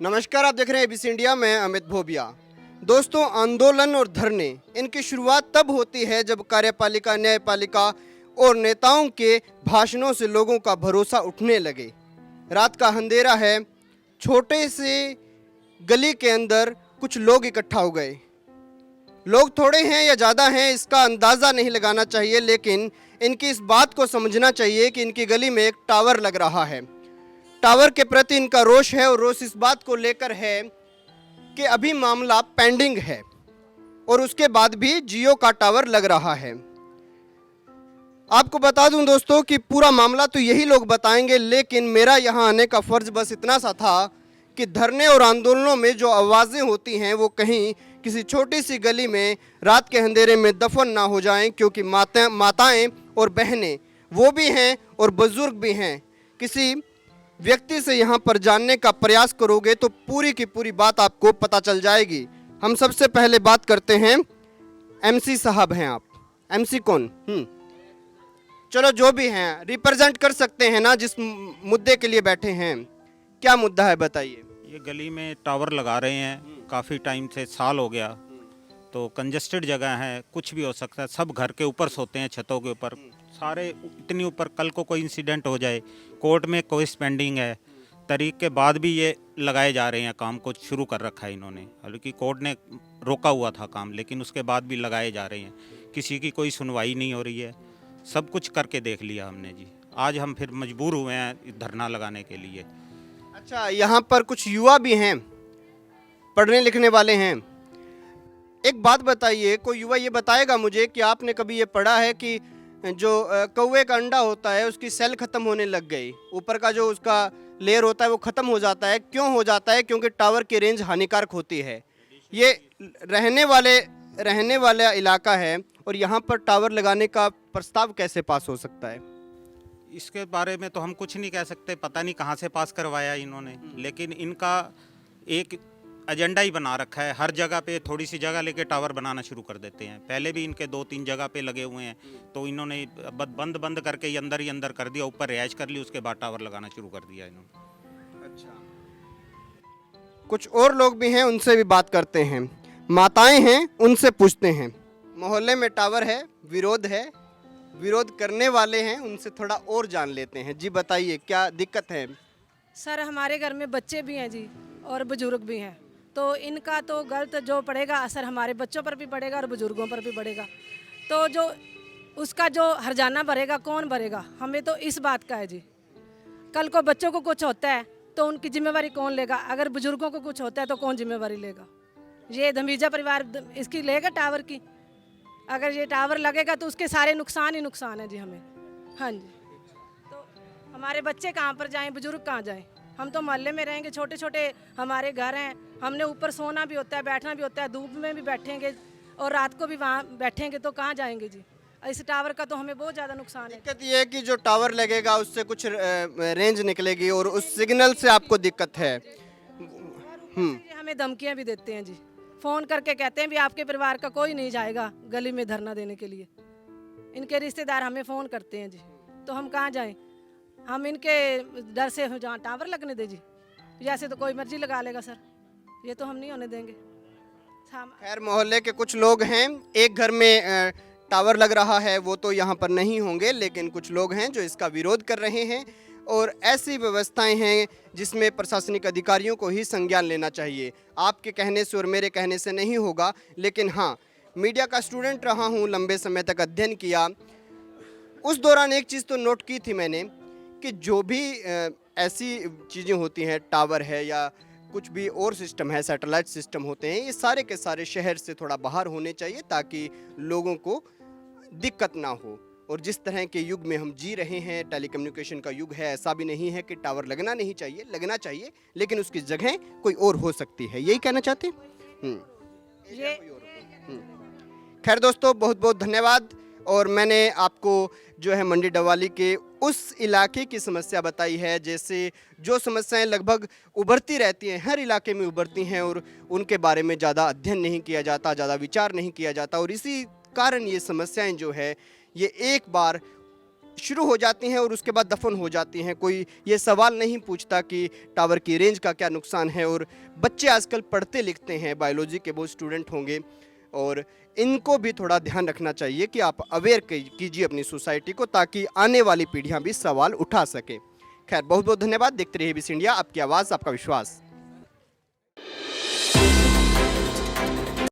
नमस्कार, आप देख रहे हैं एबीसी इंडिया। मैं अमित भोबिया। दोस्तों, आंदोलन और धरने इनकी शुरुआत तब होती है जब कार्यपालिका, न्यायपालिका और नेताओं के भाषणों से लोगों का भरोसा उठने लगे। रात का अंधेरा है, छोटे से गली के अंदर कुछ लोग इकट्ठा हो गए। लोग थोड़े हैं या ज़्यादा हैं इसका अंदाज़ा नहीं लगाना चाहिए, लेकिन इनकी इस बात को समझना चाहिए कि इनकी गली में एक टावर लग रहा है। टावर के प्रति इनका रोष है और रोष इस बात को लेकर है कि अभी मामला पेंडिंग है और उसके बाद भी जियो का टावर लग रहा है। आपको बता दूं दोस्तों कि पूरा मामला तो यही लोग बताएंगे, लेकिन मेरा यहां आने का फर्ज बस इतना सा था कि धरने और आंदोलनों में जो आवाज़ें होती हैं वो कहीं किसी छोटी सी गली में रात के अंधेरे में दफन ना हो जाएं, क्योंकि माताएं और बहनें वो भी हैं और बुजुर्ग भी हैं। किसी व्यक्ति से यहाँ पर जानने का प्रयास करोगे तो पूरी की पूरी बात आपको पता चल जाएगी। हम सबसे पहले बात करते हैं, एमसी साहब हैं आप? एमसी कौन? चलो जो भी हैं, रिप्रेजेंट कर सकते हैं ना जिस मुद्दे के लिए बैठे हैं। क्या मुद्दा है बताइए। ये गली में टावर लगा रहे हैं काफ़ी टाइम से, साल हो गया। तो कंजेस्टेड जगह है, कुछ भी हो सकता है। सब घर के ऊपर सोते हैं, छतों के ऊपर सारे, इतनी ऊपर कल को कोई इंसिडेंट हो जाए। कोर्ट में कोई पेंडिंग है, तारीख के बाद भी ये लगाए जा रहे हैं। काम को शुरू कर रखा है इन्होंने, हालांकि कोर्ट ने रोका हुआ था काम, लेकिन उसके बाद भी लगाए जा रहे हैं। किसी की कोई सुनवाई नहीं हो रही है। सब कुछ करके देख लिया हमने जी। आज हम फिर मजबूर हुए हैं धरना लगाने के लिए। अच्छा, यहाँ पर कुछ युवा भी हैं, पढ़ने लिखने वाले हैं। एक बात बताइए, कोई युवा ये बताएगा मुझे कि आपने कभी ये पढ़ा है कि जो कौवे का अंडा होता है उसकी सेल खत्म होने लग गई, ऊपर का जो उसका लेयर होता है वो खत्म हो जाता है। क्यों हो जाता है? क्योंकि टावर की रेंज हानिकारक होती है। ये रहने वाला इलाका है और यहाँ पर टावर लगाने का प्रस्ताव कैसे पास हो सकता है? इसके बारे में तो हम कुछ नहीं कह सकते, पता नहीं कहाँ से पास करवाया इन्होंने, लेकिन इनका एक एजेंडा ही बना रखा है। हर जगह पे थोड़ी सी जगह लेके टावर बनाना शुरू कर देते हैं। पहले भी इनके 2-3 जगह पे लगे हुए हैं, तो इन्होंने बंद करके ही अंदर कर दिया, ऊपर रिहाइश कर ली, उसके बाद टावर लगाना शुरू कर दिया इन्होंने। अच्छा, कुछ और लोग भी हैं, उनसे भी बात करते हैं। माताएं हैं, उनसे पूछते हैं। मोहल्ले में टावर है, विरोध है, विरोध करने वाले हैं, उनसे थोड़ा और जान लेते हैं। जी बताइए, क्या दिक्कत है? सर, हमारे घर में बच्चे भी हैं जी और बुजुर्ग भी हैं, तो इनका तो गलत जो पड़ेगा असर हमारे बच्चों पर भी पड़ेगा और बुजुर्गों पर भी पड़ेगा। तो जो उसका जो हर्जाना भरेगा कौन भरेगा? हमें तो इस बात का है जी। कल को बच्चों को कुछ होता है तो उनकी जिम्मेवारी कौन लेगा? अगर बुजुर्गों को कुछ होता है तो कौन जिम्मेवारी लेगा? ये धमीजा परिवार इसकी लेगा टावर की? अगर ये टावर लगेगा तो उसके सारे नुकसान ही नुकसान है जी हमें। हाँ जी, तो हमारे बच्चे कहाँ पर जाएं, बुजुर्ग कहाँ जाएं? हम तो मोहल्ले में रहेंगे, छोटे छोटे हमारे घर हैं, हमने ऊपर सोना भी होता है, बैठना भी होता है, धूप में भी बैठेंगे और रात को भी वहाँ बैठेंगे, तो कहाँ जाएंगे जी? इस टावर का तो हमें बहुत ज़्यादा नुकसान है। दिक्कत ये है कि जो टावर लगेगा उससे कुछ रेंज निकलेगी और उस सिग्नल से आपको दिक्कत है। ये हमें धमकियाँ भी देते हैं जी, फ़ोन करके कहते हैं भी आपके परिवार का कोई नहीं जाएगा गली में धरना देने के लिए। इनके रिश्तेदार हमें फ़ोन करते हैं जी, तो हम कहाँ जाएं? हम इनके डर से जहाँ टावर लगने दे जी? जैसे तो कोई मर्जी लगा लेगा सर, ये तो हम नहीं होने देंगे। खैर, मोहल्ले के कुछ लोग हैं, एक घर में टावर लग रहा है, वो तो यहाँ पर नहीं होंगे, लेकिन कुछ लोग हैं जो इसका विरोध कर रहे हैं और ऐसी व्यवस्थाएं हैं जिसमें प्रशासनिक अधिकारियों को ही संज्ञान लेना चाहिए। आपके कहने से और मेरे कहने से नहीं होगा, लेकिन हाँ, मीडिया का स्टूडेंट रहा हूँ, लंबे समय तक अध्ययन किया। उस दौरान एक चीज़ तो नोट की थी मैंने कि जो भी ऐसी चीज़ें होती हैं, टावर है या कुछ भी और सिस्टम है, सैटेलाइट सिस्टम होते हैं, ये सारे के सारे शहर से थोड़ा बाहर होने चाहिए ताकि लोगों को दिक्कत ना हो। और जिस तरह के युग में हम जी रहे हैं, टेलीकम्युनिकेशन का युग है, ऐसा भी नहीं है कि टावर लगना नहीं चाहिए, लगना चाहिए, लेकिन उसकी जगह कोई और हो सकती है। यही कहना चाहते हैं। खैर दोस्तों, बहुत बहुत धन्यवाद। और मैंने आपको जो है मंडी डवाली के उस इलाके की समस्या बताई है, जैसे जो समस्याएं लगभग उभरती रहती हैं, हर इलाके में उभरती हैं और उनके बारे में ज़्यादा अध्ययन नहीं किया जाता, ज़्यादा विचार नहीं किया जाता, और इसी कारण ये समस्याएं जो है ये एक बार शुरू हो जाती हैं और उसके बाद दफन हो जाती हैं। कोई ये सवाल नहीं पूछता कि टावर की रेंज का क्या नुकसान है। और बच्चे आजकल पढ़ते लिखते हैं, बायोलॉजी के बहुत स्टूडेंट होंगे, और इनको भी थोड़ा ध्यान रखना चाहिए कि आप अवेयर कीजिए अपनी सोसाइटी को, ताकि आने वाली पीढ़ियां भी सवाल उठा सकें। खैर, बहुत बहुत धन्यवाद। देखते रहिए ABC इंडिया, आपकी आवाज़ आपका विश्वास।